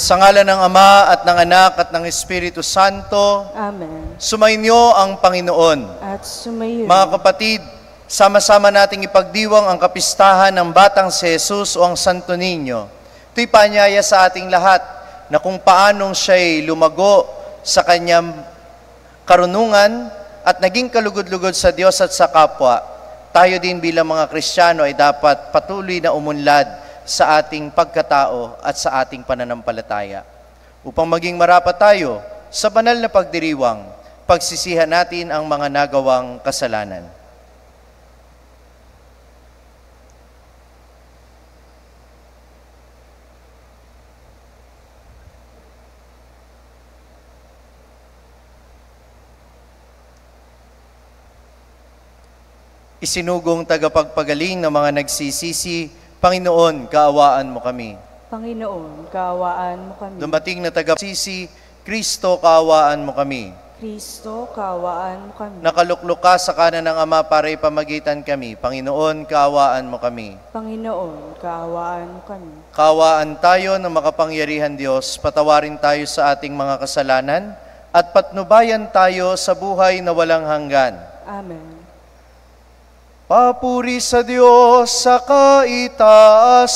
Sa ngalan ng Ama at ng Anak at ng Espiritu Santo, Amen. sumainyo ang Panginoon. At sumayo. Mga kapatid, sama-sama nating ipagdiwang ang kapistahan ng Batang si Jesus o ang Santo Niño. Ito'y paanyaya sa ating lahat na kung paanong siya'y lumago sa kanyang karunungan at naging kalugod-lugod sa Diyos at sa kapwa, tayo din bilang mga Kristiyano ay dapat patuloy na umunlad sa ating pagkatao at sa ating pananampalataya. Upang maging marapat tayo sa banal na pagdiriwang, pagsisihan natin ang mga nagawang kasalanan. Isinugong tagapagpagaling ng mga nagsisisi, Panginoon, kaawaan mo kami. Panginoon, kaawaan mo kami. Dumating na tagapagpagaling, Kristo, kaawaan mo kami. Kristo, kaawaan mo kami. Nakaluklok ka sa kanan ng Ama para ipamagitan kami. Panginoon, kaawaan mo kami. Panginoon, kaawaan mo kami. Kaawaan tayo ng makapangyarihan Diyos, patawarin tayo sa ating mga kasalanan, at patnubayan tayo sa buhay na walang hanggan. Amen. Papuri sa Diyos sa kaitaasan.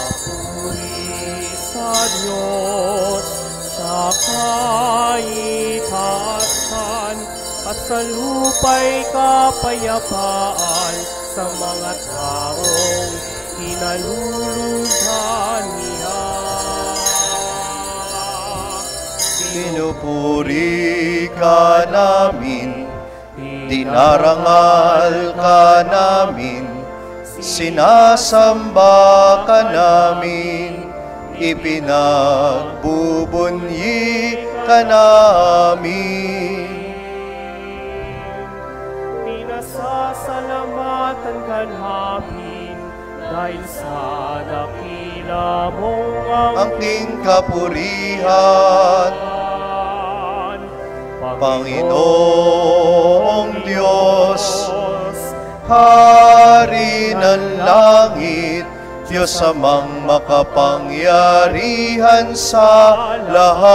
Papuri sa Diyos sa kaitaasan, at sa lupa'y kapayapaan sa mga taong hinalulugan niya. Pinupuri ka namin, dinarangal ka namin, sinasamba ka namin, ipinagbubunyi ka namin. Pinasasalamatan ka namin dahil sa dakila mong Angking kapurihan, Panginoong Diyos, Hari ng langit, Diyos amang makapangyarihan sa lahat.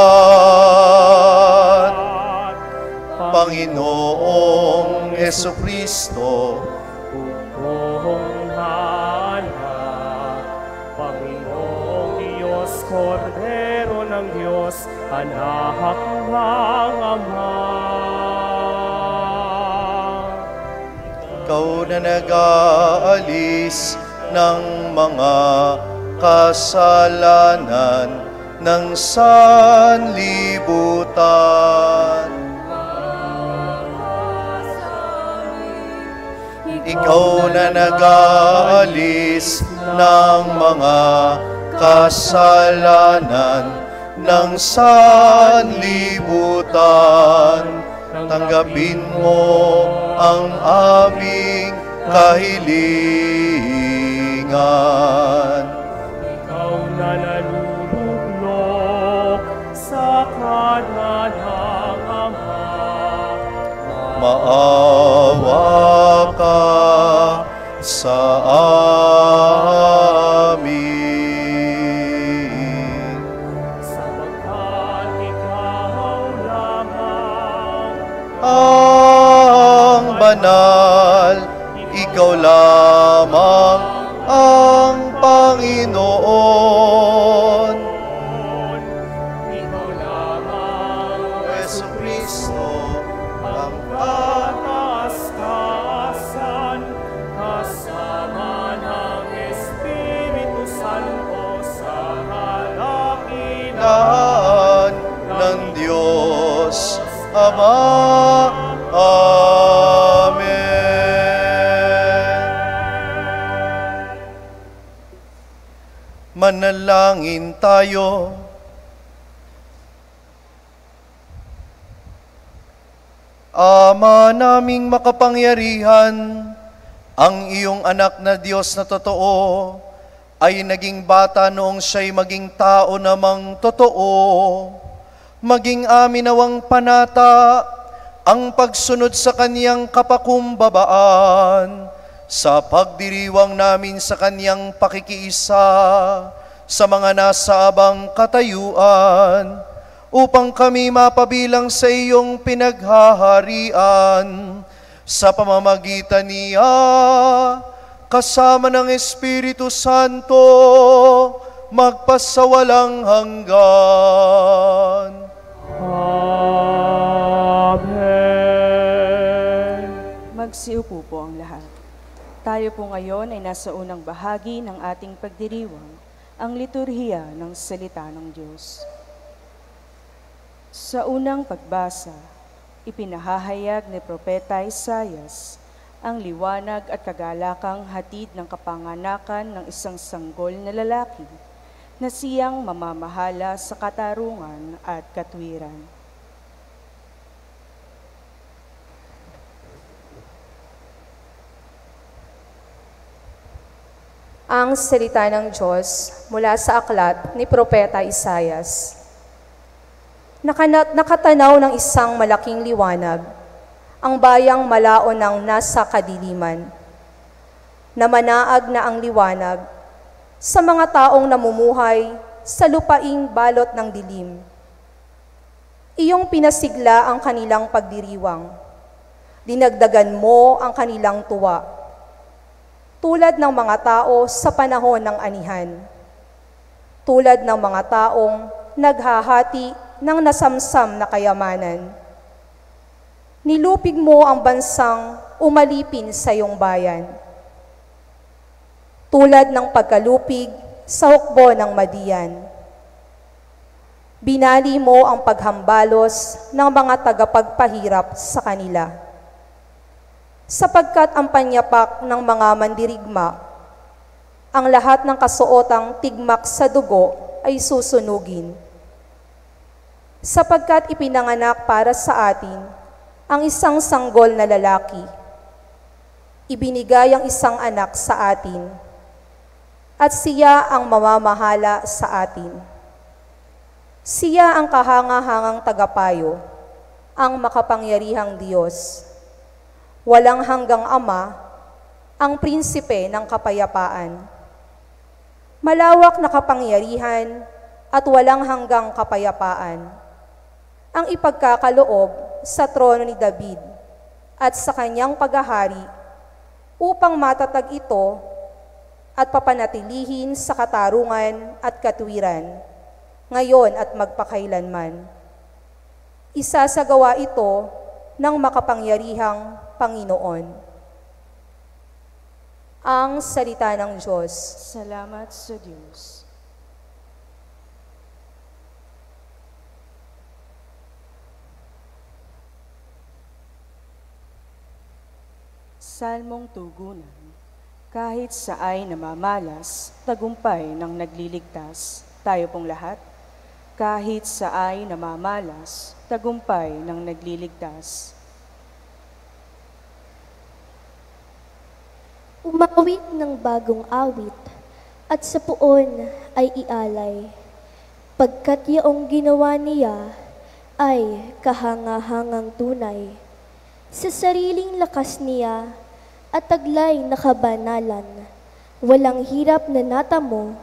Panginoong Jesucristo, buong hanap, Panginoong Diyos, Kordero ng Diyos, anak ng Ama. Ikaw na nag-aalis ng mga kasalanan ng sanlibutan. Ikaw na nag-aalis ng mga kasalanan ng sanlibutan. Tanggapin mo ang aming kahilingan. Ikaw na nalulublok sa kanan ng Ama, maawa ka sa amin. sapagkat ikaw lamang Ang banal, ikaw lamang ang Panginoon. ikaw lamang Jesucristo, ang kataas-taasan, kasama ng Espiritu Santo sa halakilan ng Diyos Ama. Amen. Manalangin tayo. Ama naming makapangyarihan, ang iyong anak na Diyos na totoo, ay naging bata noong siya'y maging tao namang totoo. Maging amin nawang panata ang pagsunod sa kaniyang kapakumbabaan, sa pagdiriwang namin sa kaniyang pakikiisa sa mga nasa abang katayuan, upang kami mapabilang sa iyong pinaghaharian sa pamamagitan niya, kasama ng Espiritu Santo, magpasawalang hanggan. Amen. Magsiupo po ang lahat. Tayo po ngayon ay nasa unang bahagi ng ating pagdiriwang, ang liturhiya ng salita ng Diyos. Sa unang pagbasa, ipinahahayag ni Propeta Isaias ang liwanag at kagalakang hatid ng kapanganakan ng isang sanggol na lalaki na siyang mamamahala sa katarungan at katwiran. Ang salita ng Diyos mula sa aklat ni Propeta Isaias. Nakatanaw ng isang malaking liwanag, ang bayang malaon ng nasa kadiliman. Namanaag na ang liwanag sa mga taong namumuhay sa lupaing balot ng dilim. Iyong pinasigla ang kanilang pagdiriwang. Dinagdagan mo ang kanilang tuwa, tulad ng mga tao sa panahon ng anihan, tulad ng mga taong naghahati ng nasamsam na kayamanan. Nilupig mo ang bansang umalipin sa iyong bayan, tulad ng pagkalupig sa hukbo ng Madian. Binali mo ang paghambalos ng mga tagapagpahirap sa kanila, sapagkat ang panyapak ng mga mandirigma, ang lahat ng kasuotang tigmak sa dugo ay susunugin. Sapagkat ipinanganak para sa atin ang isang sanggol na lalaki, ibinigay ang isang anak sa atin, at siya ang mamamahala sa atin. Siya ang kahanga-hangang tagapayo, ang makapangyarihang Diyos, walang hanggang Ama, ang prinsipe ng kapayapaan. Malawak na kapangyarihan at walang hanggang kapayapaan ang ipagkakaloob sa trono ni David at sa kanyang paghahari, upang matatag ito at papanatilihin sa katarungan at katwiran, ngayon at magpakailanman. Isasagawa ito ng makapangyarihang Panginoon. Ang salita ng Diyos. Salamat sa Diyos. Salmong Tugunan. Kahit sa ay namamalas, tagumpay ng nagliligtas. Tayo pong lahat. Kahit sa ay namamalas, tagumpay ng nagliligtas. Umawit ng bagong awit, at sa puon ay ialay, pagkat yaong ginawa niya ay kahanga-hangang tunay. Sa sariling lakas niya at taglay na kabanalan, walang hirap na natamo,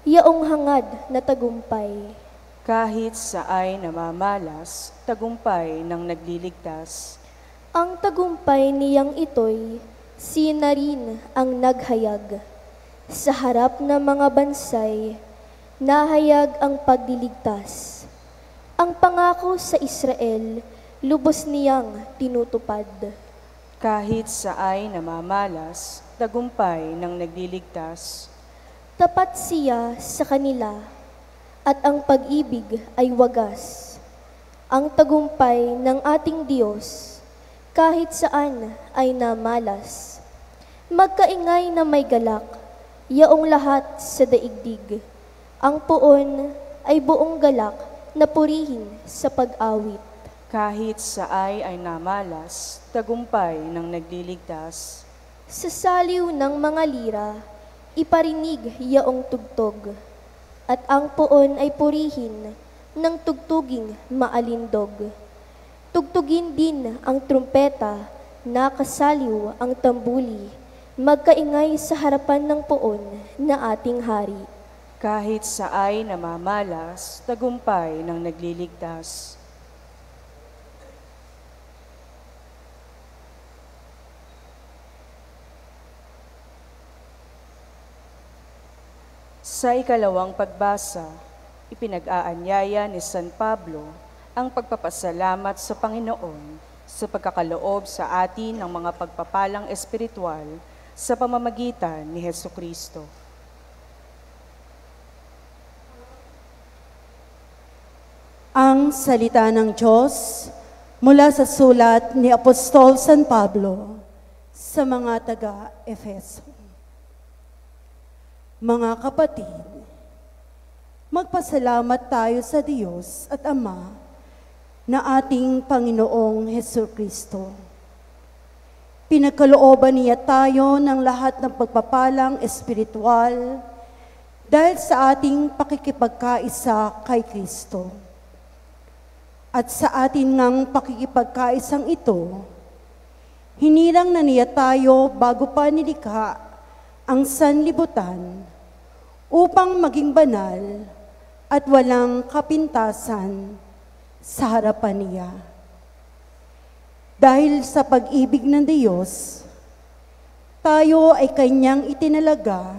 yaong hangad na tagumpay. Kahit sa ay namamalas, tagumpay ng nagliligtas. Ang tagumpay niyang ito'y sina rin ang naghayag. Sa harap ng mga bansay, nahayag ang pagliligtas. Ang pangako sa Israel, lubos niyang tinutupad. Kahit sa ay namamalas, tagumpay ng nagliligtas. Tapat siya sa kanila, at ang pag-ibig ay wagas. Ang tagumpay ng ating Diyos, kahit saan ay namalas. Magkaingay na may galak, yaong lahat sa daigdig. Ang puon ay buong galak na purihin sa pag-awit. Kahit sa ay namalas, tagumpay ng nagliligtas. Sa saliw ng mga lira, iparinig yaong tugtog, at ang puon ay purihin ng tugtuging maalindog. Tugtugin din ang trumpeta, nakasaliw ang tambuli, magkaingay sa harapan ng puon na ating hari. Kahit sa ay namamalas, tagumpay ng nagliligtas. Sa ikalawang pagbasa, ipinag-aanyaya ni San Pablo ang pagpapasalamat sa Panginoon sa pagkakaloob sa atin ng mga pagpapalang espiritual sa pamamagitan ni Hesukristo. Ang salita ng Diyos mula sa sulat ni Apostol San Pablo sa mga taga-Efeso. Mga kapatid, magpasalamat tayo sa Diyos at Ama na ating Panginoong Hesukristo. Pinagkalooban niya tayo ng lahat ng pagpapalang espiritual dahil sa ating pakikipagkaisa kay Kristo. At sa atin ngang pakikipagkaisang ito, hinirang na niya tayo bago pa nilikha ang sanlibutan upang maging banal at walang kapintasan sa harapan niya. Dahil sa pag-ibig ng Diyos, tayo ay Kanyang itinalaga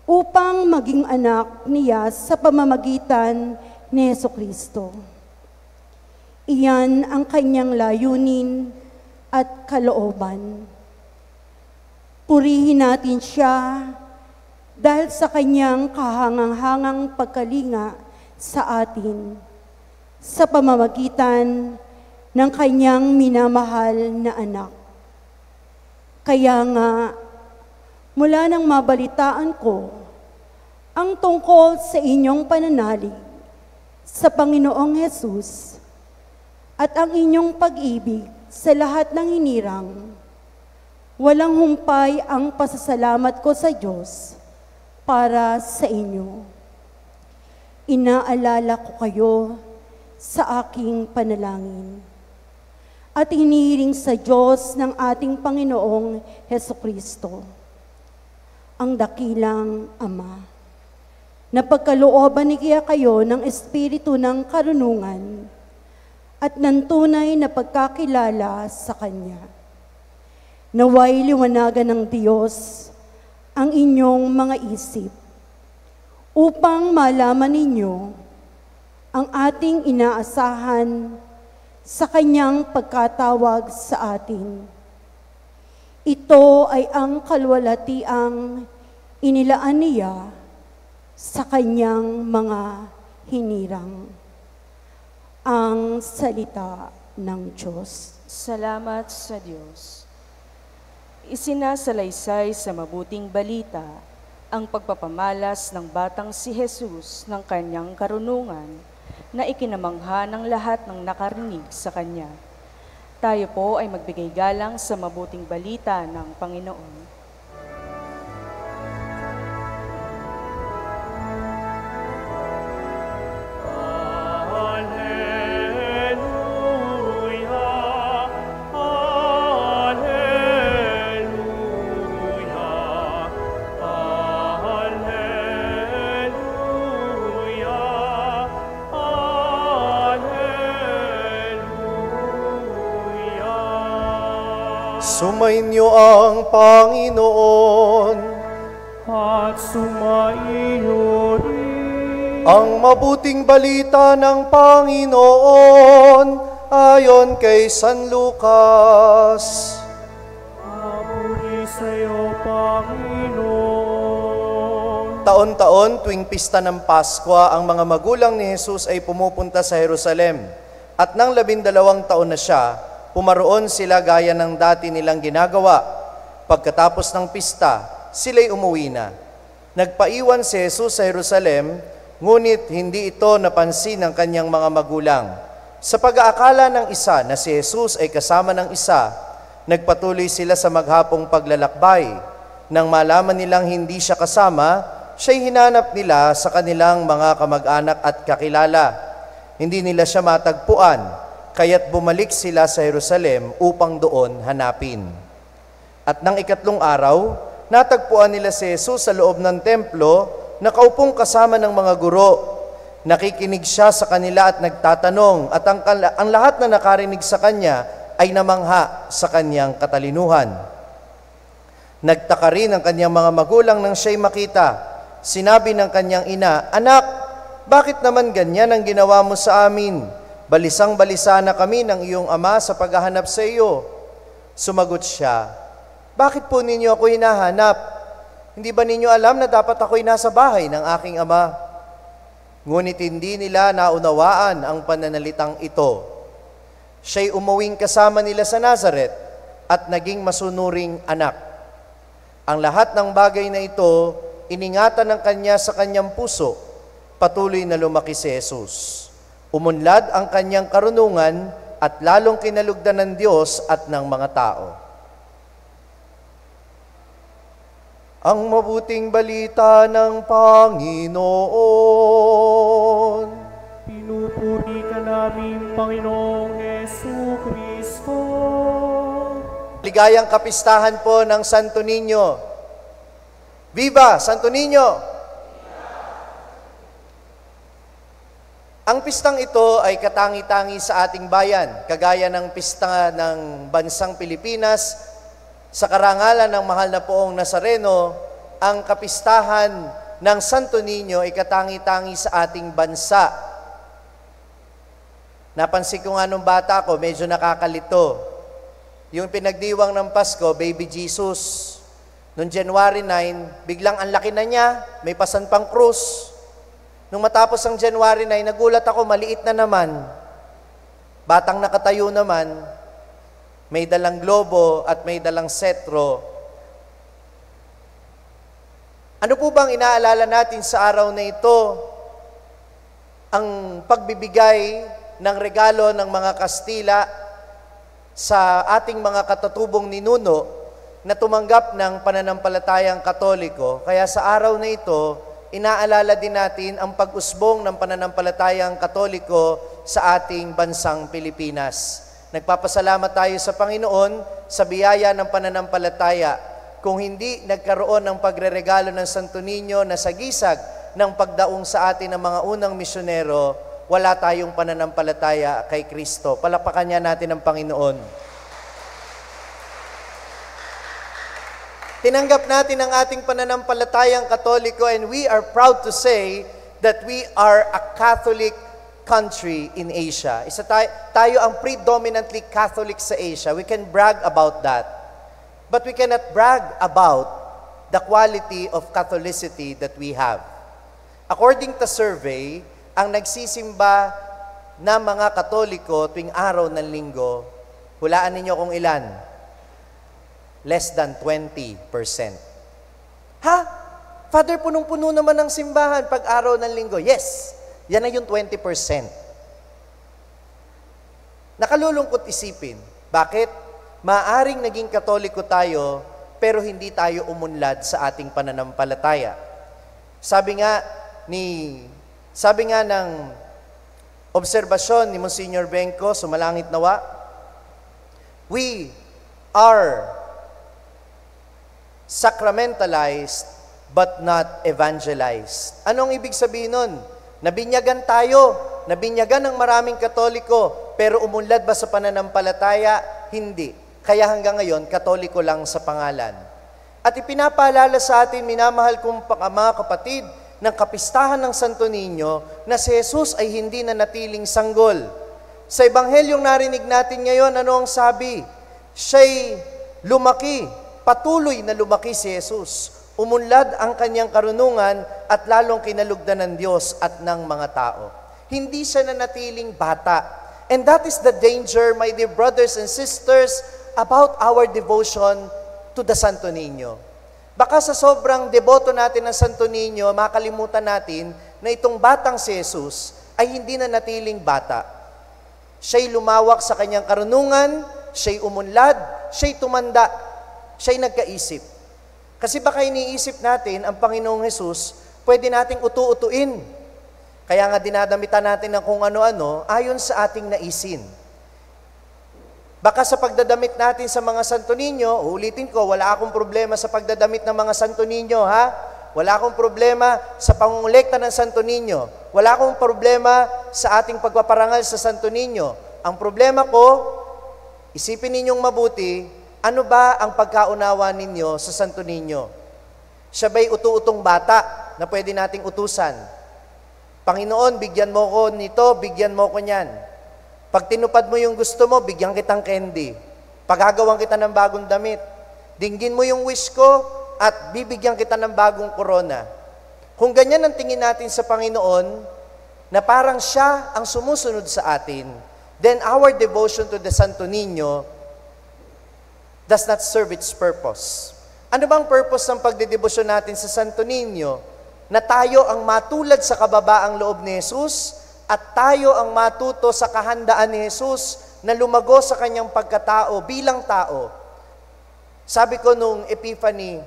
upang maging anak niya sa pamamagitan ni Hesukristo. Iyan ang Kanyang layunin at kalooban. Purihin natin siya dahil sa Kanyang kahangang-hangang pagkalinga sa atin sa pamamagitan ng Kanyang minamahal na anak. Kaya nga, mula nang mabalitaan ko ang tungkol sa inyong pananalig sa Panginoong Hesus at ang inyong pag-ibig sa lahat ng hinirang, walang humpay ang pasasalamat ko sa Diyos para sa inyo. Inaalala ko kayo sa aking panalangin at hinihiling sa Diyos ng ating Panginoong Hesukristo, ang dakilang Ama, na pagkalooban niya kayo ng espiritu ng karunungan at ng tunay na pagkakilala sa Kanya. Naway liwanagan ng Diyos ang inyong mga isip upang malaman ninyo ang ating inaasahan sa Kanyang pagkatawag sa atin. Ito ay ang kalwalatiang inilaan niya sa Kanyang mga hinirang. Ang salita ng Diyos. Salamat sa Diyos. Isinasalaysay sa mabuting balita ang pagpapamalas ng batang si Jesus ng Kanyang karunungan na ikinamangha ng lahat ng nakarinig sa Kanya. Tayo po ay magbigay galang sa mabuting balita ng Panginoon. Sumainyo ang Panginoon. At sumaiyo rin. Ang mabuting balita ng Panginoon ayon kay San Lucas. Papuri sa iyo, Panginoon. Taon-taon tuwing pista ng Pasko, ang mga magulang ni Jesus ay pumupunta sa Jerusalem. At nang 12 taon na siya, pumaroon sila gaya ng dati nilang ginagawa. Pagkatapos ng pista, sila'y umuwi na. Nagpaiwan si Jesus sa Jerusalem, ngunit hindi ito napansin ng kanyang mga magulang. Sa pag-aakala ng isa na si Jesus ay kasama ng isa, nagpatuloy sila sa maghapong paglalakbay. Nang malaman nilang hindi siya kasama, siya'y hinanap nila sa kanilang mga kamag-anak at kakilala. Hindi nila siya matagpuan, kaya't bumalik sila sa Jerusalem upang doon hanapin. At nang ikatlong araw, natagpuan nila si Jesus sa loob ng templo, nakaupong kasama ng mga guro. Nakikinig siya sa kanila at nagtatanong, at ang lahat na nakarinig sa kanya ay namangha sa kanyang katalinuhan. Nagtaka rin ang kanyang mga magulang nang siya'y makita. Sinabi ng kanyang ina, "Anak, bakit naman ganyan ang ginawa mo sa amin? Balisang-balisa na kami ng iyong ama sa paghahanap sa iyo." Sumagot siya, "Bakit po ninyo ako hinahanap? Hindi ba ninyo alam na dapat ako'y nasa bahay ng aking ama?" Ngunit hindi nila naunawaan ang pananalitang ito. Siya'y umuwing kasama nila sa Nazaret at naging masunuring anak. Ang lahat ng bagay na ito, iningatan ng kanya sa kanyang puso. Patuloy na lumaki si Jesus. Umunlad ang kanyang karunungan at lalong kinalugdan ng Diyos at ng mga tao. Ang mabuting balita ng Panginoon. Pinupuri ka namin, Panginoong Jesucristo. Ligayang kapistahan po ng Santo Niño. Viva Santo Niño! Ang pistang ito ay katangi-tangi sa ating bayan, kagaya ng pista ng bansang Pilipinas. Sa karangalan ng mahal na poong Nazareno, ang kapistahan ng Santo Niño ay katangi-tangi sa ating bansa. Napansin ko nga nung bata ko, medyo nakakalito. Yung pinagdiwang ng Pasko, Baby Jesus. Noong January 9, biglang ang laki na niya, may pasan pang krus. Nung matapos ang January 9, nagulat ako, maliit na naman. Batang nakatayo naman, may dalang globo at may dalang setro. Ano po bang inaalala natin sa araw na ito? Ang pagbibigay ng regalo ng mga Kastila sa ating mga katatubong ninuno na tumanggap ng pananampalatayang Katoliko. Kaya sa araw na ito, inaalala din natin ang pag-usbong ng pananampalatayang Katoliko sa ating bansang Pilipinas. Nagpapasalamat tayo sa Panginoon sa biyaya ng pananampalataya. Kung hindi nagkaroon ng pagreregalo ng Santo Niño na sagisag ng pagdaong sa atin ng mga unang misyonero, wala tayong pananampalataya kay Kristo. Palakpakan niya natin ang Panginoon. Tinanggap natin ang ating pananampalatayang Katoliko, and we are proud to say that we are a Catholic country in Asia. Tayo ang predominantly Catholic sa Asia. We can brag about that. But we cannot brag about the quality of Catholicity that we have. According to survey, ang nagsisimba na mga Katoliko tuwing araw ng linggo, hulaan ninyo kung ilan? Less than 20%. Ha? Father, punong-puno naman ang simbahan pag araw ng linggo. Yes, yan na yung 20%. Nakalulungkot isipin. Bakit? Maaring naging Katoliko tayo, pero hindi tayo umunlad sa ating pananampalataya. Sabi nga ng obserbasyon ni Monsignor Benco, sumalangit nawa, we are sacramentalized but not evangelized. Anong ibig sabihin nun? Nabinyagan tayo, nabinyagan ng maraming Katoliko, pero umunlad ba sa pananampalataya? Hindi. Kaya hanggang ngayon, Katoliko lang sa pangalan. At ipinapaalala sa atin, minamahal kong mga kapatid, ng kapistahan ng Santo Niño na si Jesus ay hindi na natiling sanggol. Sa Ebanghelyong narinig natin ngayon, ano ang sabi? Siya'y lumaki, patuloy na lumaki si Jesus. Umunlad ang kanyang karunungan at lalong kinalugdan ng Diyos at ng mga tao. Hindi siya na natiling bata. And that is the danger, my dear brothers and sisters, about our devotion to the Santo Niño. Baka sa sobrang deboto natin ng Santo Niño, makalimutan natin na itong batang si Jesus ay hindi na natiling bata. Siya'y lumawak sa kanyang karunungan, siya'y umunlad, siya'y tumanda, siya'y nagkaisip. Kasi baka iniisip natin, ang Panginoong Hesus, pwede nating utu-utuin. Kaya nga dinadamitan natin ng kung ano-ano ayon sa ating naisin. Baka sa pagdadamit natin sa mga Santo Niño, ulitin ko, wala akong problema sa pagdadamit ng mga Santo Niño, ha? Wala akong problema sa pangungulekta ng Santo Niño. Wala akong problema sa ating pagpaparangal sa Santo Niño. Ang problema ko, isipin ninyong mabuti, ano ba ang pagkaunawa ninyo sa Santo Niño? Siya ba'y utu-utong bata na pwede nating utusan? Panginoon, bigyan mo ko nito, bigyan mo ko niyan. Pag tinupad mo yung gusto mo, bigyan kitang candy. Pagagawan kita ng bagong damit. Dinggin mo yung wish ko at bibigyan kita ng bagong korona. Kung ganyan ang tingin natin sa Panginoon, na parang siya ang sumusunod sa atin, then our devotion to the Santo Niño does not serve its purpose. Ano bang purpose ng pagdedebosyon natin sa Santo Niño? Na tayo ang matulad sa kababaang loob ni Jesus at tayo ang matuto sa kahandaan ni Jesus na lumago sa kanyang pagkatao bilang tao. Sabi ko nung Epiphany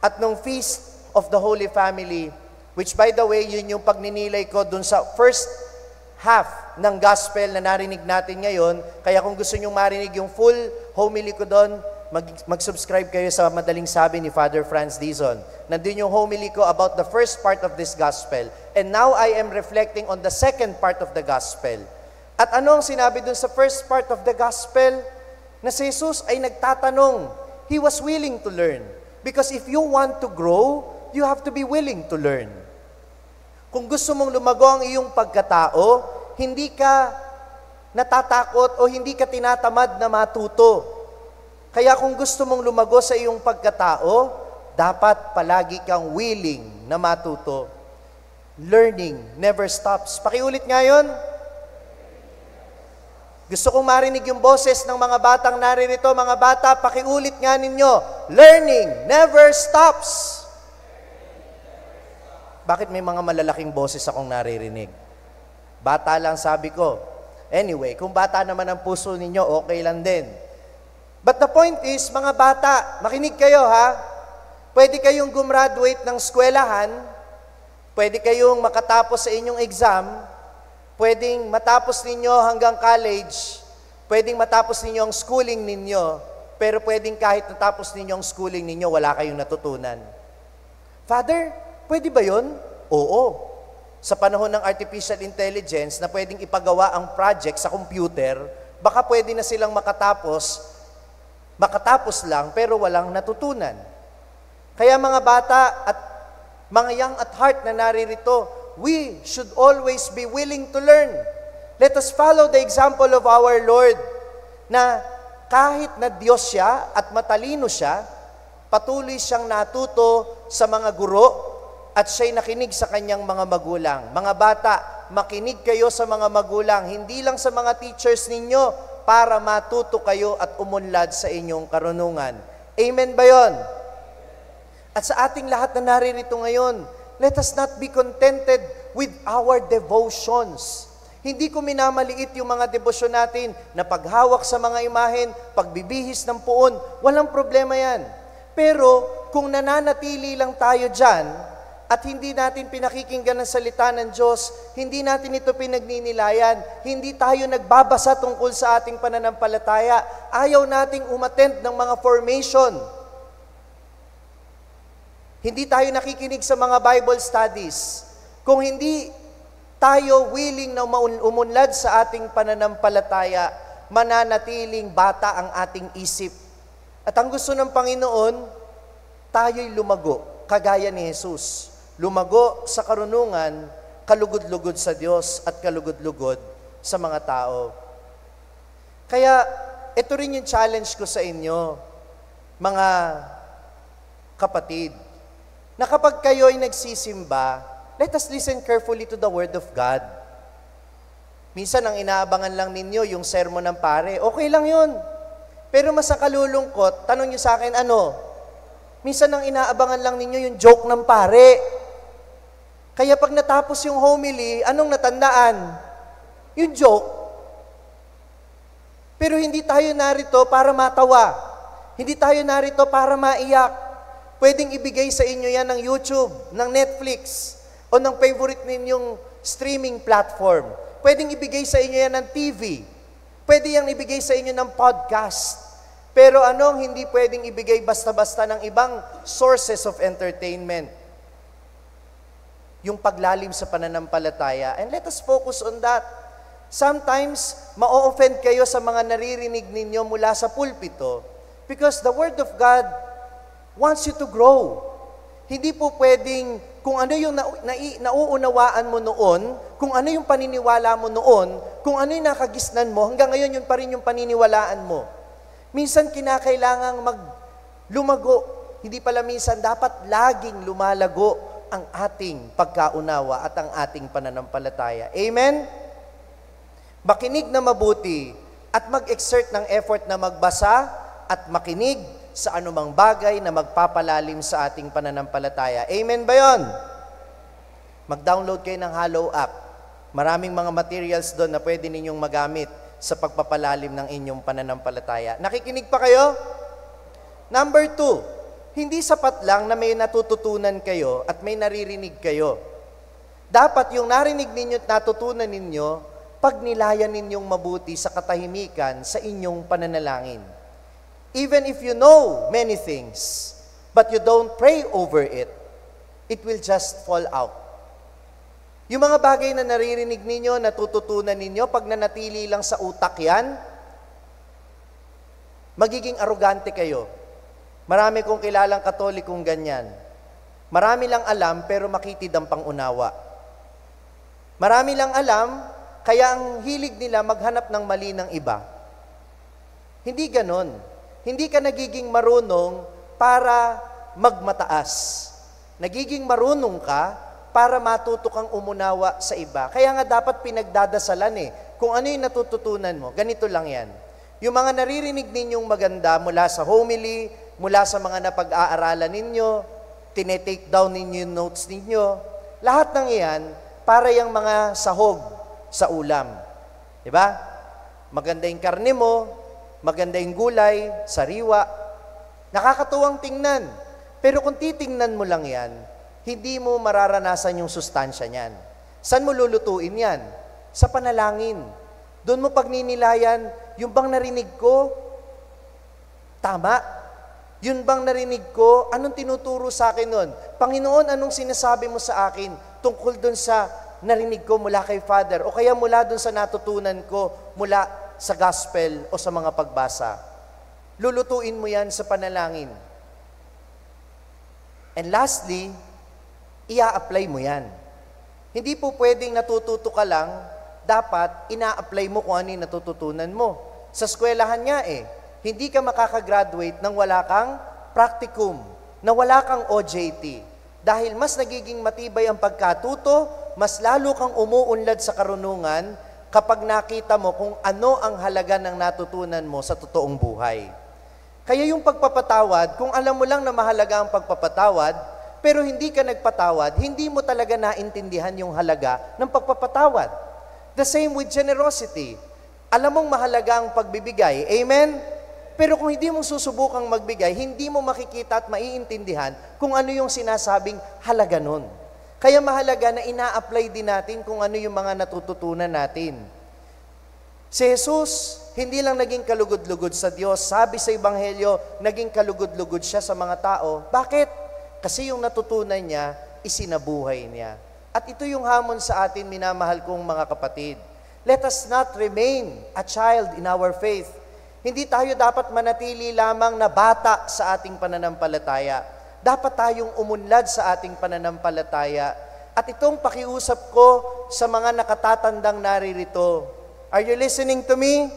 at nung Feast of the Holy Family, which by the way, yun yung pagninilay ko dun sa first half ng gospel na narinig natin ngayon. Kaya kung gusto nyo marinig yung full homily ko doon, mag-subscribe kayo sa Madaling Sabi ni Father Franz Dizon. Nandun yung homily ko about the first part of this gospel. And now I am reflecting on the second part of the gospel. At ano ang sinabi dun sa first part of the gospel? Na si Jesus ay nagtatanong. He was willing to learn. Because if you want to grow, you have to be willing to learn. Kung gusto mong lumago ang iyong pagkatao, hindi ka natatakot o hindi ka tinatamad na matuto. Kaya kung gusto mong lumago sa iyong pagkatao, dapat palagi kang willing na matuto. Learning never stops. Pakiulit nga yun. Gusto kong marinig yung boses ng mga batang naririto. Mga bata, pakiulit nga ninyo. Learning never stops. Bakit may mga malalaking boses akong naririnig? Bata lang sabi ko. Anyway, kung bata naman ang puso ninyo, okay lang din. But the point is, mga bata, makinig kayo ha. Pwede kayong gumraduate ng eskwelahan, pwede kayong makatapos sa inyong exam, pwedeng matapos ninyo hanggang college, pwedeng matapos ninyo ang schooling ninyo, pero pwedeng kahit natapos ninyo ang schooling ninyo, wala kayong natutunan. Father, pwede ba yun? Oo. Sa panahon ng artificial intelligence na pwedeng ipagawa ang project sa computer, baka pwede na silang makatapos lang pero walang natutunan. Kaya mga bata at mga young at heart na naririto, we should always be willing to learn. Let us follow the example of our Lord na kahit na Diyos siya at matalino siya, patuloy siyang natuto sa mga guro at siya'y nakinig sa kanyang mga magulang. Mga bata, makinig kayo sa mga magulang, hindi lang sa mga teachers ninyo, para matuto kayo at umunlad sa inyong karunungan. Amen ba yon? At sa ating lahat na naririto ngayon, let us not be contented with our devotions. Hindi ko minamaliit yung mga debosyon natin na paghawak sa mga imahen, pagbibihis ng puon, walang problema yan. Pero kung nananatili lang tayo dyan, at hindi natin pinakikinggan ang salita ng Diyos, hindi natin ito pinagninilayan, hindi tayo nagbabasa tungkol sa ating pananampalataya, ayaw nating umattend ng mga formation. Hindi tayo nakikinig sa mga Bible studies. Kung hindi tayo willing na umunlad sa ating pananampalataya, mananatiling bata ang ating isip. At ang gusto ng Panginoon, tayo'y lumago, kagaya ni Jesus. Lumago sa karunungan, kalugod-lugod sa Diyos at kalugod-lugod sa mga tao. Kaya, ito rin yung challenge ko sa inyo, mga kapatid, na kapag kayo'y nagsisimba, let us listen carefully to the Word of God. Minsan, ang inaabangan lang ninyo, yung sermon ng pare, okay lang yun. Pero mas nakalulungkot, tanong nyo sa akin, ano? Minsan, ang inaabangan lang ninyo, yung joke ng pare. Kaya pag natapos yung homily, anong natandaan? Yung joke. Pero hindi tayo narito para matawa. Hindi tayo narito para maiyak. Pwedeng ibigay sa inyo yan ng YouTube, ng Netflix, o ng favorite ninyong streaming platform. Pwedeng ibigay sa inyo yan ng TV. Pwede yang ibigay sa inyo ng podcast. Pero anong hindi pwedeng ibigay basta-basta ng ibang sources of entertainment? Yung paglalim sa pananampalataya. And let us focus on that. Sometimes, ma-offend kayo sa mga naririnig ninyo mula sa pulpito because the Word of God wants you to grow. Hindi po pwedeng kung ano yung nauunawaan mo noon, kung ano yung paniniwala mo noon, kung ano yung nakagisnan mo, hanggang ngayon yun pa rin yung paniniwalaan mo. Minsan kinakailangang lumago. Hindi pala minsan, dapat laging lumalago ang ating pagkaunawa at ang ating pananampalataya. Amen? Makinig na mabuti at mag-exert ng effort na magbasa at makinig sa anumang bagay na magpapalalim sa ating pananampalataya. Amen ba yun? Mag-download kayo ng Hallow app. Maraming mga materials doon na pwede ninyong magamit sa pagpapalalim ng inyong pananampalataya. Nakikinig pa kayo? Number 2, hindi sapat lang na may natututunan kayo at may naririnig kayo. Dapat yung narinig ninyo at natutunan ninyo, pagnilayan ninyong mabuti sa katahimikan sa inyong pananalangin. Even if you know many things, but you don't pray over it, it will just fall out. Yung mga bagay na naririnig ninyo, natututunan ninyo, pag nanatili lang sa utak yan, magiging arugante kayo. Marami kong kilalang Katolikong ganyan. Marami lang alam, pero makitid ang pangunawa. Marami lang alam, kaya ang hilig nila maghanap ng mali ng iba. Hindi ganon. Hindi ka nagiging marunong para magmataas. Nagiging marunong ka para matuto kang umunawa sa iba. Kaya nga dapat pinagdadasalan kung ano yung natututunan mo. Ganito lang yan. Yung mga naririnig ninyong maganda mula sa homily, mula sa mga napag-aaralan ninyo, tinetake down ninyo yung notes ninyo, lahat ng iyan, para yung mga sahog sa ulam. Diba? Maganda yung karne mo, maganda yung gulay, sariwa. Nakakatuwang tingnan. Pero kung titingnan mo lang yan, hindi mo mararanasan yung sustansya niyan. Saan mo lulutuin yan? Sa panalangin. Doon mo pagninilayan, yung bang narinig ko, tama? Yun bang narinig ko, anong tinuturo sa akin nun? Panginoon, anong sinasabi mo sa akin tungkol doon sa narinig ko mula kay Father o kaya mula doon sa natutunan ko mula sa gospel o sa mga pagbasa. Lulutuin mo yan sa panalangin. And lastly, ia-apply mo yan. Hindi po pwedeng natututo ka lang, dapat ina-apply mo kung ano yung natututunan mo. Sa eskwelahan nga hindi ka makakagraduate nang wala kang practicum, na wala kang OJT. Dahil mas nagiging matibay ang pagkatuto, mas lalo kang umuunlad sa karunungan kapag nakita mo kung ano ang halaga ng natutunan mo sa totoong buhay. Kaya yung pagpapatawad, kung alam mo lang na mahalaga ang pagpapatawad, pero hindi ka nagpatawad, hindi mo talaga naintindihan yung halaga ng pagpapatawad. The same with generosity. Alam mong mahalaga ang pagbibigay. Amen? Pero kung hindi mo susubukang magbigay, hindi mo makikita at maiintindihan kung ano yung sinasabing halaga nun. Kaya mahalaga na ina-apply din natin kung ano yung mga natututunan natin. Si Jesus, hindi lang naging kalugod-lugod sa Diyos. Sabi sa Ebanghelyo, naging kalugod-lugod siya sa mga tao. Bakit? Kasi yung natutunan niya, isinabuhay niya. At ito yung hamon sa atin, minamahal kong mga kapatid. Let us not remain a child in our faith. Hindi tayo dapat manatili lamang na bata sa ating pananampalataya. Dapat tayong umunlad sa ating pananampalataya. At itong pakiusap ko sa mga nakatatandang naririto. Are you listening to me?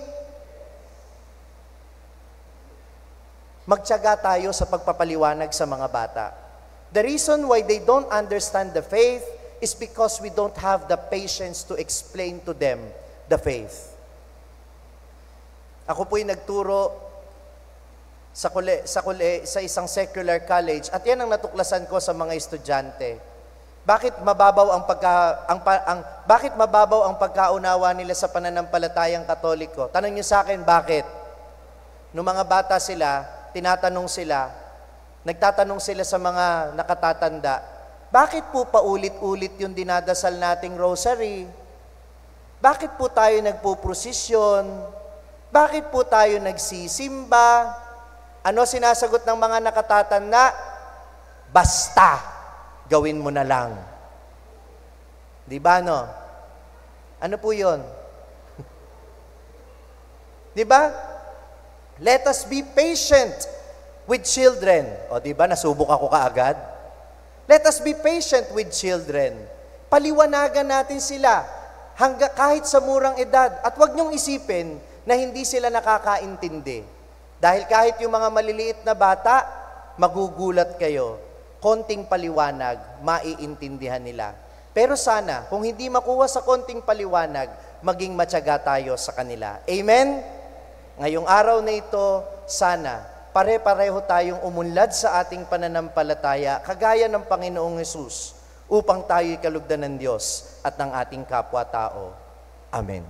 Magtiyaga tayo sa pagpapaliwanag sa mga bata. The reason why they don't understand the faith is because we don't have the patience to explain to them the faith. Ako po'y nagturo sa isang secular college at yan ang natuklasan ko sa mga estudyante. Bakit mababaw ang pagkaunawa nila sa pananampalatayang Katoliko? Tanong niyo sa akin, bakit? Nung mga bata sila, tinatanong sila, Nagtatanong sila sa mga nakatatanda, bakit po paulit-ulit yung dinadasal nating rosary? Bakit po tayo nagpuprosesyon? Bakit po tayo nagsisimba? Ano sinasagot ng mga nakatatanda? Basta, gawin mo na lang. Di ba, no? Ano po yun? Di ba? Let us be patient with children. O, di ba? Nasubok ako kaagad. Let us be patient with children. Paliwanagan natin sila kahit sa murang edad. At huwag niyong isipin na hindi sila nakakaintindi. Dahil kahit yung mga maliliit na bata, magugulat kayo. Konting paliwanag, maiintindihan nila. Pero sana, kung hindi makuha sa konting paliwanag, maging matyaga tayo sa kanila. Amen? Ngayong araw na ito, sana, pare-pareho tayong umunlad sa ating pananampalataya, kagaya ng Panginoong Hesus, upang tayo'y kalugdan ng Diyos at ng ating kapwa-tao. Amen.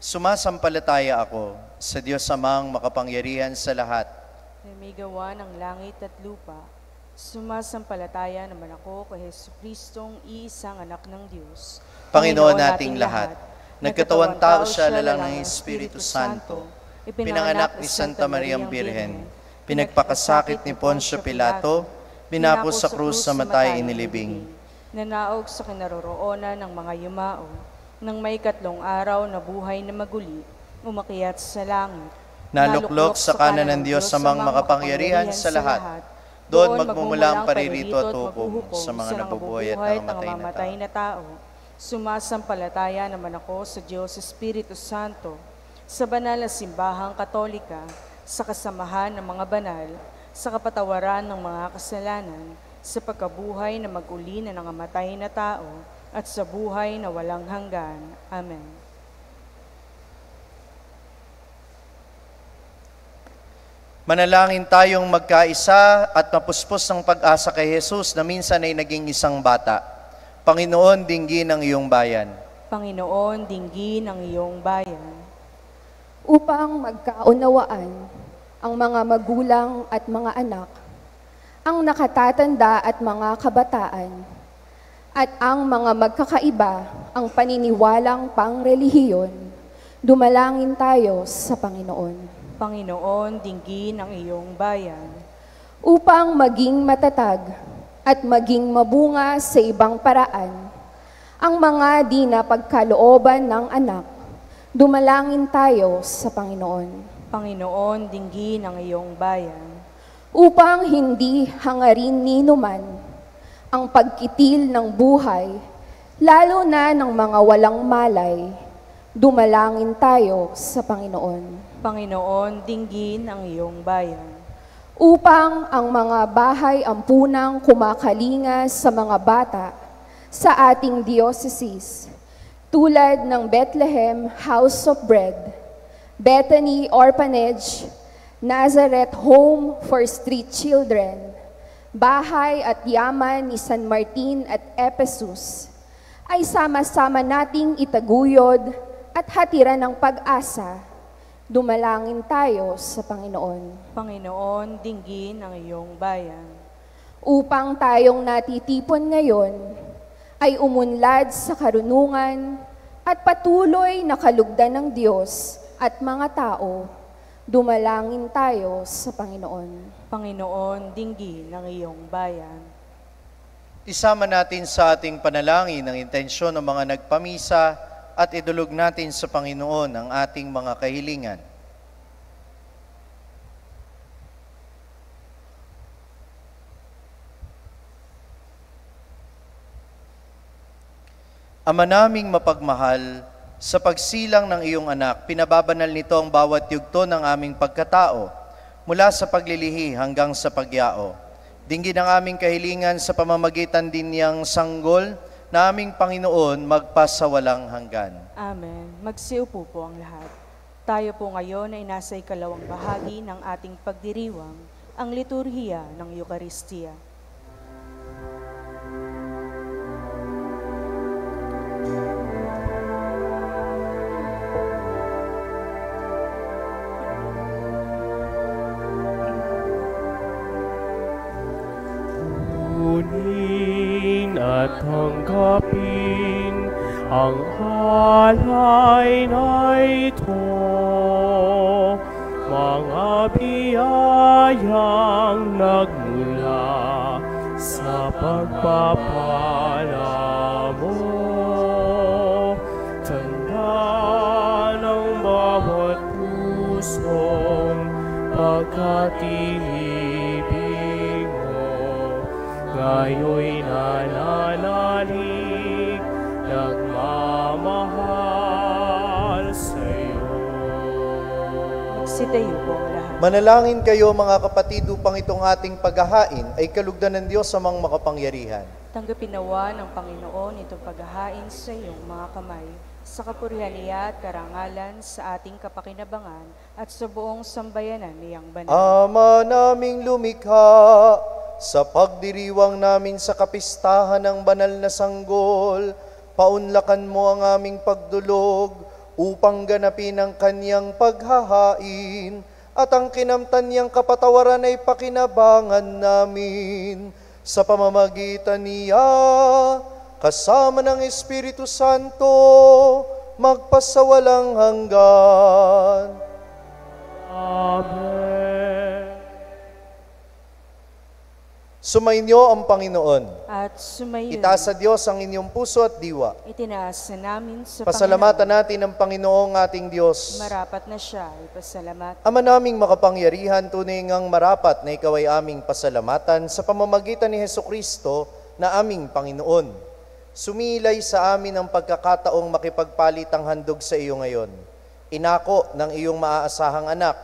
Sumasampalataya ako sa Diyos Amang makapangyarihan sa lahat, na may gawa ng langit at lupa. Sumasampalataya naman ako kay Jesucristong iisang anak ng Diyos, Panginoon nating lahat. Nagkatawang tao siya lalang ng Espiritu Santo, ipinanganak ni Santa Mariang Birhen, pinagpakasakit ni Poncio Pilato, binapos sa krus sa matay inilibing, nanaog sa kinaroroonan ng mga yumao, nang may 3 araw na buhay na maguli, umakyat sa langit, naluklok sa kanan ng Diyos Amang makapangyarihan sa lahat. Doon magmumula ang paririto at hukom sa mga nabubuhay at nangamatay na tao. Sumasampalataya naman ako sa Diyos Espiritu Santo, sa banal na simbahang katolika, sa kasamahan ng mga banal, sa kapatawaran ng mga kasalanan, sa pagkabuhay na mag-uli na nangamatay na tao, at sa buhay na walang hanggan. Amen. Manalangin tayong magkaisa at mapuspos ng pag-asa kay Jesus na minsan ay naging isang bata. Panginoon, dinggin ang iyong bayan. Panginoon, dinggin ang iyong bayan. Upang magkaunawaan ang mga magulang at mga anak, ang nakatatanda at mga kabataan, at ang mga magkakaiba ang paniniwalang pangrelihiyon, dumalangin tayo sa Panginoon. Panginoon, dinggin ang iyong bayan. Upang maging matatag at maging mabunga sa ibang paraan, ang mga di napagkalooban ng anak, dumalangin tayo sa Panginoon. Panginoon, dinggin ang iyong bayan. Upang hindi hangarin ni numan ang pagkitil ng buhay, lalo na ng mga walang malay, dumalangin tayo sa Panginoon. Panginoon, dinggin ang iyong bayan. Upang ang mga bahay ampunang kumakalinga sa mga bata sa ating diocese, tulad ng Bethlehem House of Bread, Bethany Orphanage, Nazareth Home for Street Children, Bahay at Yaman ni San Martin at Ephesus, ay sama-sama nating itaguyod at hatiran ng pag-asa. Dumalangin tayo sa Panginoon. Panginoon, dinggin ang iyong bayan. Upang tayong natitipon ngayon ay umunlad sa karunungan at patuloy na kalugdan ng Diyos at mga tao, dumalangin tayo sa Panginoon. Panginoon, dinggin ang iyong bayan. Isama natin sa ating panalangin ang intensyon ng mga nagpamisa at idulog natin sa Panginoon ang ating mga kahilingan. Ama naming mapagmahal, sa pagsilang ng iyong anak, pinababanal nito ang bawat yugto ng aming pagkatao, mula sa paglilihi hanggang sa pagyao. Dinggin ang aming kahilingan sa pamamagitan din niyang sanggol na aming Panginoon magpasawalang hanggan. Amen. Magsiupo po ang lahat. Tayo po ngayon ay nasa ikalawang bahagi ng ating pagdiriwang, ang liturhiya ng Eukaristiya. at tanggapin ang alay na ito. Mga biyayang nagmula sa pagpapala mo. Tanda ng bawat pusong pagkatilibig mo. Ngayo'y nananalig, nagmamahal sa'yo. Magsitayo po ang lahat. Manalangin kayo mga kapatid upang itong ating paghahain ay kalugdan ng Diyos sa mga makapangyarihan. Tanggapin nawa ng Panginoon itong paghahain sa iyong mga kamay, sa kapurihan niya at karangalan sa ating kapakinabangan at sa buong sambayanan niyang banal. Ama naming lumikha, sa pagdiriwang namin sa kapistahan ng banal na sanggol, paunlakan mo ang aming pagdulog upang ganapin ang kanyang paghahain at ang kinamtan niyang kapatawaran ay pakinabangan namin sa pamamagitan niya kasama ng Espiritu Santo magpasawalang hanggan. Amen. Sumainyo ang Panginoon. At sumayon, Itaas sa Diyos ang inyong puso at diwa. itinaas na namin sa Pasalamatan Panginoon. natin ang Panginoong ating Diyos. Marapat na siya, ipasalamat. Ama naming makapangyarihan, tunay ngang marapat na ikaw ay aming pasalamatan sa pamamagitan ni Hesukristo na aming Panginoon. Sumilay sa amin ang pagkakataong makipagpalitang handog sa iyo ngayon. Inako ng iyong maaasahang anak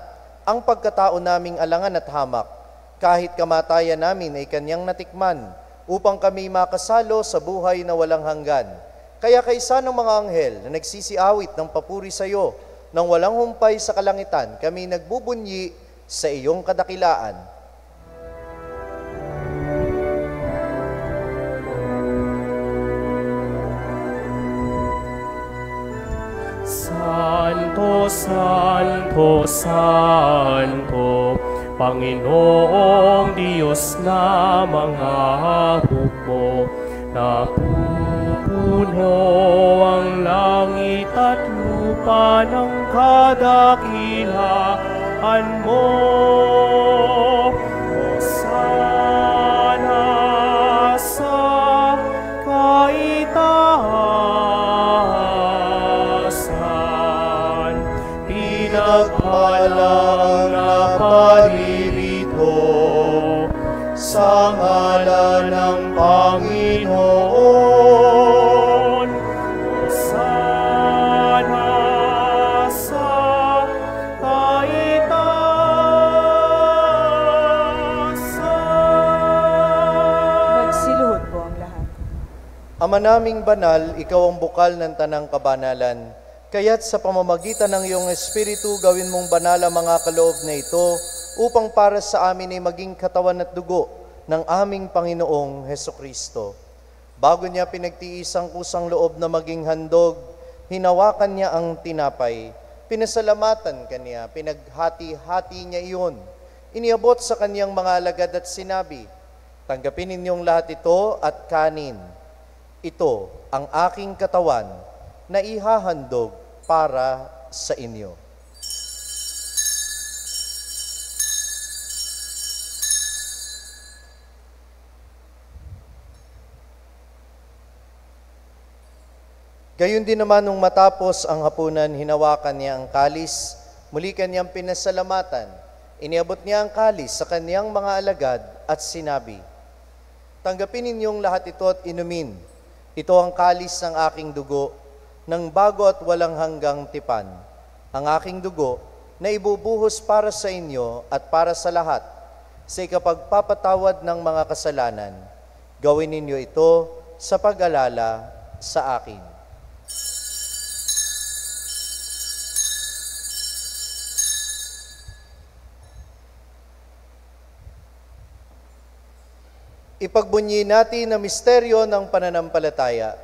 ang pagkatao naming alangan at hamak, kahit kamatayan namin ay kanyang natikman, upang kami makasalo sa buhay na walang hanggan. Kaya kaysa ng mga anghel na nagsisiawit ng papuri sa iyo, nang walang humpay sa kalangitan, kami nagbubunyi sa iyong kadakilaan. Santo, Santo, Santo, Panginoong Diyos na mga hukbo, napupuno ang langit at lupa ng kadakilaan mo. Hosana sa kaitaasan, pinagpalang na paririto sa ngalan ng Panginoon. Hosana sa kaitaasan. Magsiluhod po ang lahat. Ama naming banal, ikaw ang bukal ng tanang kabanalan. Kaya't sa pamamagitan ng iyong Espiritu, gawin mong banal ang mga kaloob na ito upang para sa amin ay maging katawan at dugo ng aming Panginoong Hesukristo. Bago niya pinagtiis ang kusang loob na maging handog, hinawakan niya ang tinapay, pinasalamatan kaniya, pinaghati-hati niya iyon. Iniabot sa kaniyang mga alagad at sinabi, "Tanggapin ninyong lahat ito at kanin. Ito ang aking katawan na ihahandog para sa inyo." Gayon din naman nung matapos ang hapunan, hinawakan niya ang kalis, muli kanyang pinasalamatan. Iniabot niya ang kalis sa kaniyang mga alagad at sinabi, "Tanggapin ninyong lahat ito at inumin. Ito ang kalis ng aking dugo, ng bago at walang hanggang tipan. Ang aking dugo na ibubuhos para sa inyo at para sa lahat, sa ikapagpapatawad ng mga kasalanan. Gawin ninyo ito sa pag-alala sa akin." Ipagbunyi natin ang misteryo ng pananampalataya.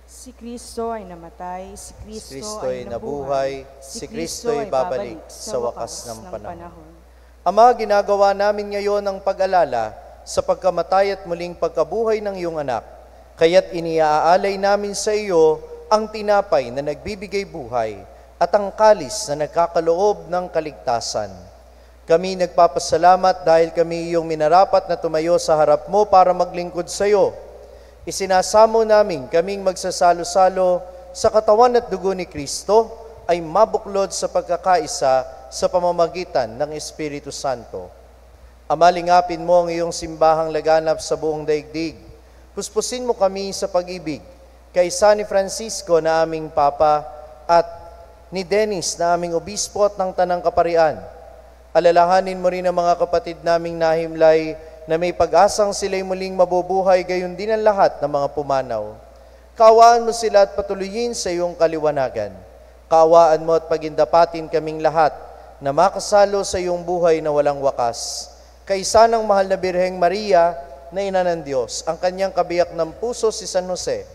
Si Kristo ay namatay, si Si Kristo Kristo ay ay nabuhay, si Kristo ay babalik sa wakas ng panahon. panahon. Ama, ginagawa namin ngayon ang pag-alala sa pagkamatay at muling pagkabuhay ng iyong anak. Kaya't iniaalay namin sa iyo ang tinapay na nagbibigay buhay at ang kalis na nagkakaloob ng kaligtasan. Kami nagpapasalamat dahil kami iyong minarapat na tumayo sa harap mo para maglingkod sa iyo. Isinasamo namin kaming magsasalo-salo sa katawan at dugo ni Kristo ay mabuklod sa pagkakaisa sa pamamagitan ng Espiritu Santo. Amalingapin mo ang iyong simbahang laganap sa buong daigdig. Puspusin mo kami sa pag-ibig, kaisa ni Francisco na aming Papa at ni Dennis na aming Obispo at ng Tanang Kaparian. Alalahanin mo rin ang mga kapatid naming nahimlay na may pag-asang sila'y muling mabubuhay, gayon din ang lahat ng mga pumanaw. Kaawaan mo sila at patuloyin sa iyong kaliwanagan. Kaawaan mo at pagindapatin kaming lahat na makasalo sa iyong buhay na walang wakas. Kaisa ng mahal na Birheng Maria na Ina ng Diyos, ang kanyang kabiyak ng puso si San Jose,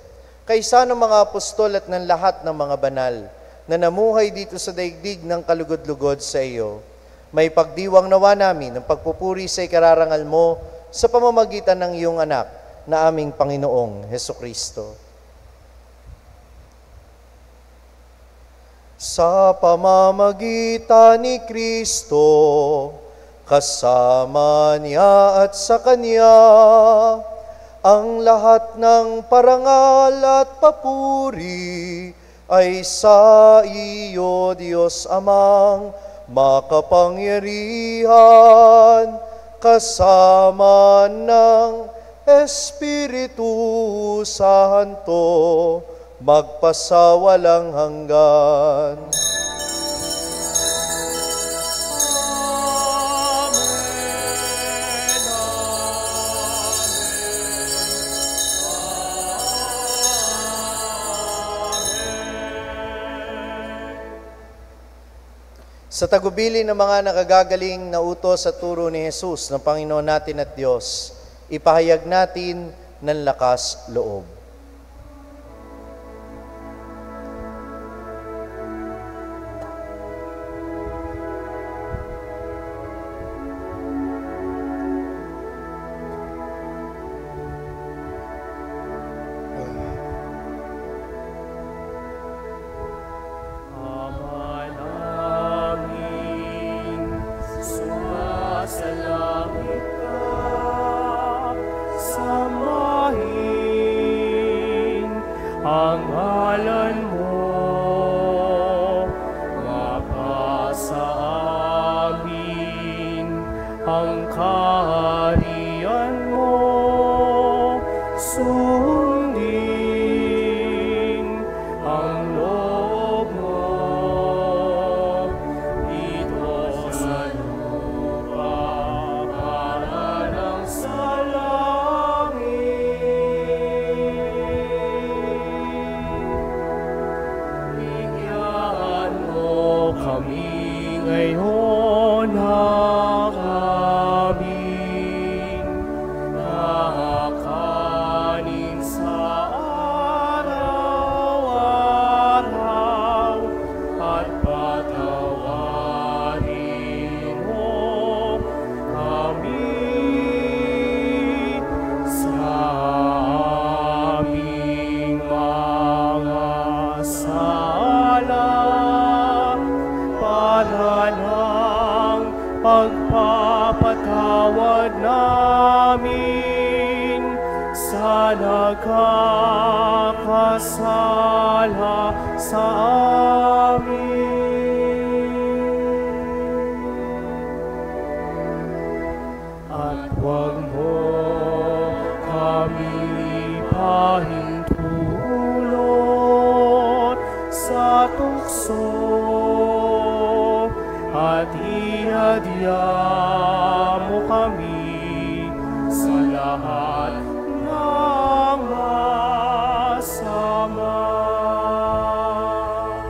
kaisa ng mga apostol at ng lahat ng mga banal na namuhay dito sa daigdig ng kalugod-lugod sa iyo. May pagdiwang nawa namin ng pagpupuri sa ikararangal mo sa pamamagitan ng iyong anak na aming Panginoong Hesukristo. Sa pamamagitan ni Kristo, kasama niya at sa Kanya, ang lahat ng parangal at papuri ay sa iyo, Diyos Amang makapangyarihan, kasama ng Espiritu Santo, magpasawalang hanggan. Sa tagubili ng mga nakagagaling na utos at turo ni Jesus ng Panginoon natin at Diyos, ipahayag natin ng lakas loob. Ang ngalan mo, mapasa amin, ang kaharian mo, sundin ang loob mo, dito sa lupa, para ng sa langit. Kami ngayon ang aming nakakanin sa araw-araw at patawarin mo kami sa aming mga sala. Para ng pagpapatawad namin sa nagkakasala sa amin. At huwag mo kami pahintulot sa tukso, at iadya mo kami sa lahat ng masama.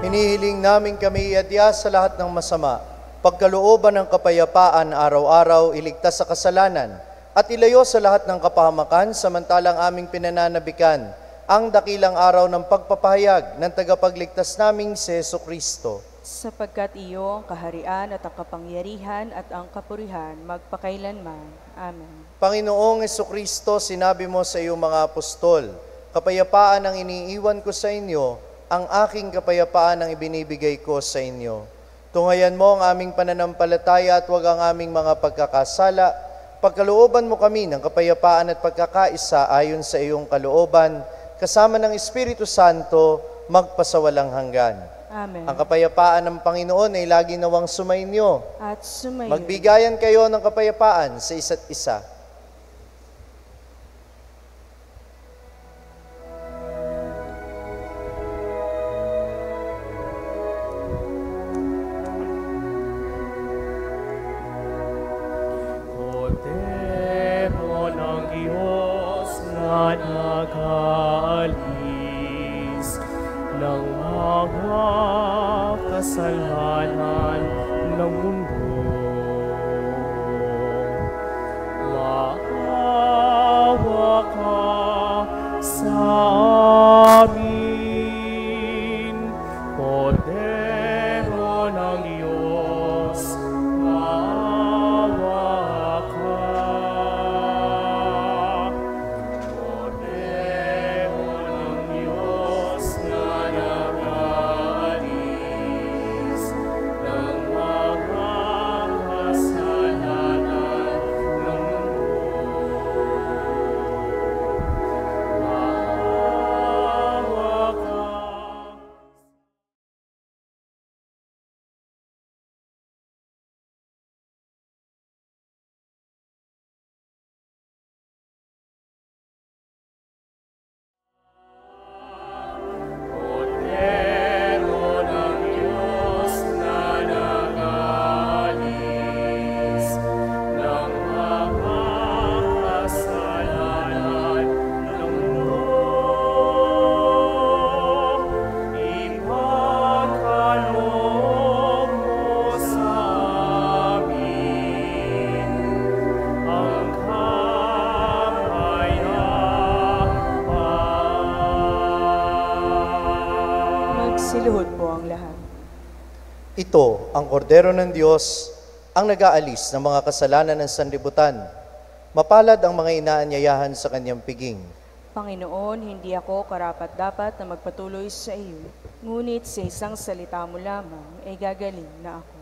Hinihiling namin kami iadya sa lahat ng masama, pagkalooban ng kapayapaan araw-araw, iligtas sa kasalanan, at ilayo sa lahat ng kapahamakan, samantalang aming pinananabikan ang dakilang araw ng pagpapahayag ng tagapagligtas naming si Jesucristo. sapagkat iyo ang kaharian at ang kapangyarihan at ang kapurihan magpakailanman. Amen. Panginoong Hesukristo, sinabi mo sa iyong mga apostol, kapayapaan ang iniiwan ko sa inyo, ang aking kapayapaan ang ibinibigay ko sa inyo. Tungayan mo ang aming pananampalataya at huwag ang aming mga pagkakasala. Pagkalooban mo kami ng kapayapaan at pagkakaisa ayon sa iyong kalooban, kasama ng Espiritu Santo, magpasawalang hanggan. Amen. Ang kapayapaan ng Panginoon ay lagi nawang sumainyo. At sumayo. Magbigayan kayo ng kapayapaan sa isa't isa. Kordero ng Diyos na nag-aalis ng mga kasalanan ng mundo. Maawa ka sa amin, Kordero ng Diyos, maawa ka. Kordero ng Diyos na nag-aalis ng mga kasalanan ng mundo. Maawa ka. Kordero ng Diyos na nag-aalis ng mga kasalanan ng mundo. Ipagkaloob mo sa amin ang kapayapaan. Magsiluhod po ang lahat. Ito ang kordero ng Diyos, ang nag-aalis ng mga kasalanan ng sanlibutan. Mapalad ang mga inaanyayahan sa kanyang piging. Panginoon, hindi ako karapat-dapat na magpatuloy sa iyo, ngunit sa isang salita mo lamang ay gagaling na ako.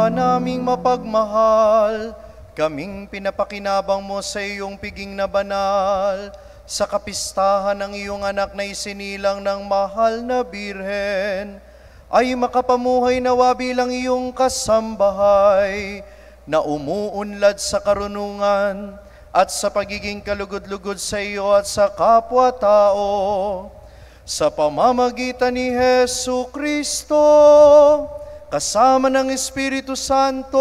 Ama naming mapagmahal, kaming pinapakinabang mo sa iyong piging na banal, sa kapistahan ng iyong anak na isinilang ng mahal na Birhen, ay makapamuhay nawa bilang iyong kasambahay, na umuunlad sa karunungan at sa pagiging kalugod-lugod sa iyo at sa kapwa-tao. Sa pamamagitan ni Hesu Kristo, kasama ng Espiritu Santo,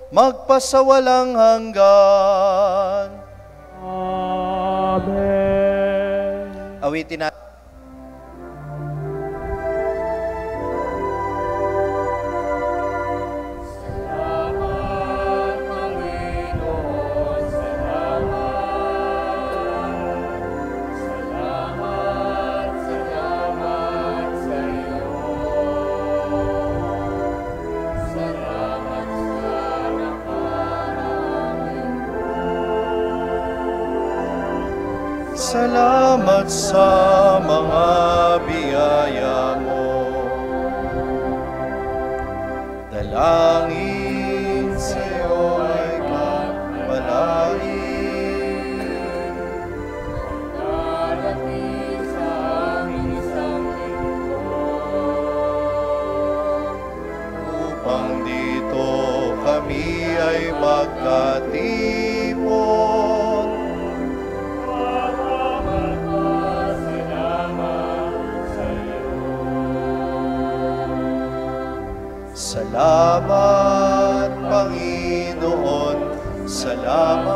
magpasawalang hanggan. Amen. Awitin natin. Salamat sa mga biyaya mo. Dalangin sa iyo ay kapalain. Darating sa aming isang linggo, upang dito kami ay magkatipon. Salamat, Panginoon, salamat.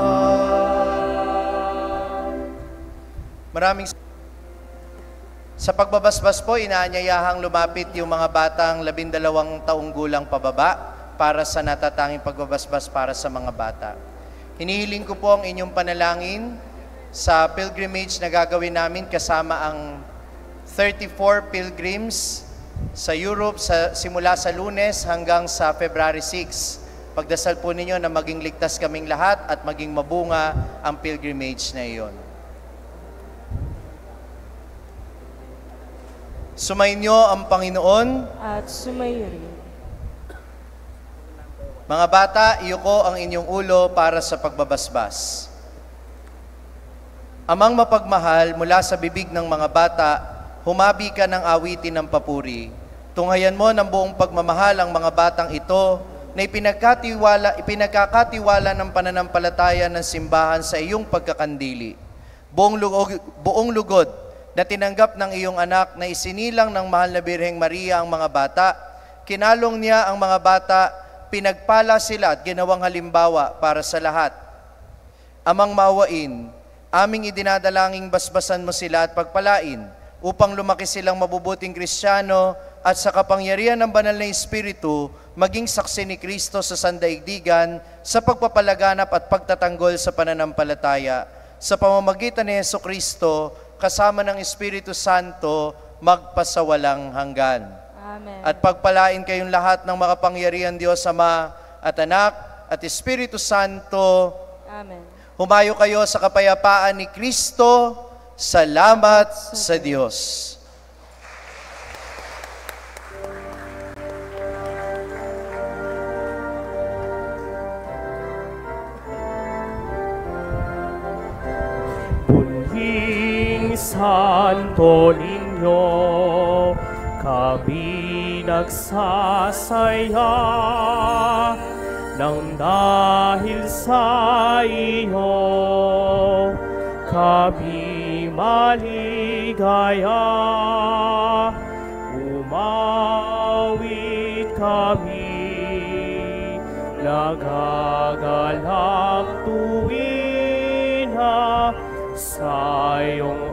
Maraming sa pagbabasbas po, inaanyayahang lumapit yung mga batang 12 taong gulang pababa para sa natatanging pagbabasbas para sa mga bata. Hinihiling ko po ang inyong panalangin sa pilgrimage na gagawin namin kasama ang 34 pilgrims sa Europe simula sa Lunes hanggang sa February 6. Pagdasal po ninyo na maging ligtas kaming lahat at maging mabunga ang pilgrimage na iyon. Sumainyo ang Panginoon. At sumayo rin. Mga bata, iyuko ang inyong ulo para sa pagbabasbas. Amang mapagmahal, mula sa bibig ng mga bata, humabi ka ng awitin ng papuri. Tunghayan mo ng buong pagmamahal ang mga batang ito na ipinagkakatiwala ng pananampalataya ng simbahan sa iyong pagkakandili. Buong lugod na tinanggap ng iyong anak na isinilang ng mahal na Birheng Maria ang mga bata, kinalong niya ang mga bata, pinagpala sila at ginawang halimbawa para sa lahat. Amang maawain, aming idinadalangin basbasan mo sila at pagpalain, upang lumaki silang mabubuting Kristiyano at sa kapangyarihan ng banal na Espiritu, maging saksi ni Kristo sa sandaigdigan sa pagpapalaganap at pagtatanggol sa pananampalataya. Sa pamamagitan ni Hesu Kristo, kasama ng Espiritu Santo, magpasawalang hanggan. Amen. At pagpalain kayong lahat ng makapangyarihan Diyos Ama at Anak at Espiritu Santo. Amen. Humayo kayo sa kapayapaan ni Kristo. Salamat sa Diyos. Punhing Santo Niño, kami nagsasaya nang dahil sa iyo. Kami maligaya, umawit kami, nagagalak tuwin na sa iyong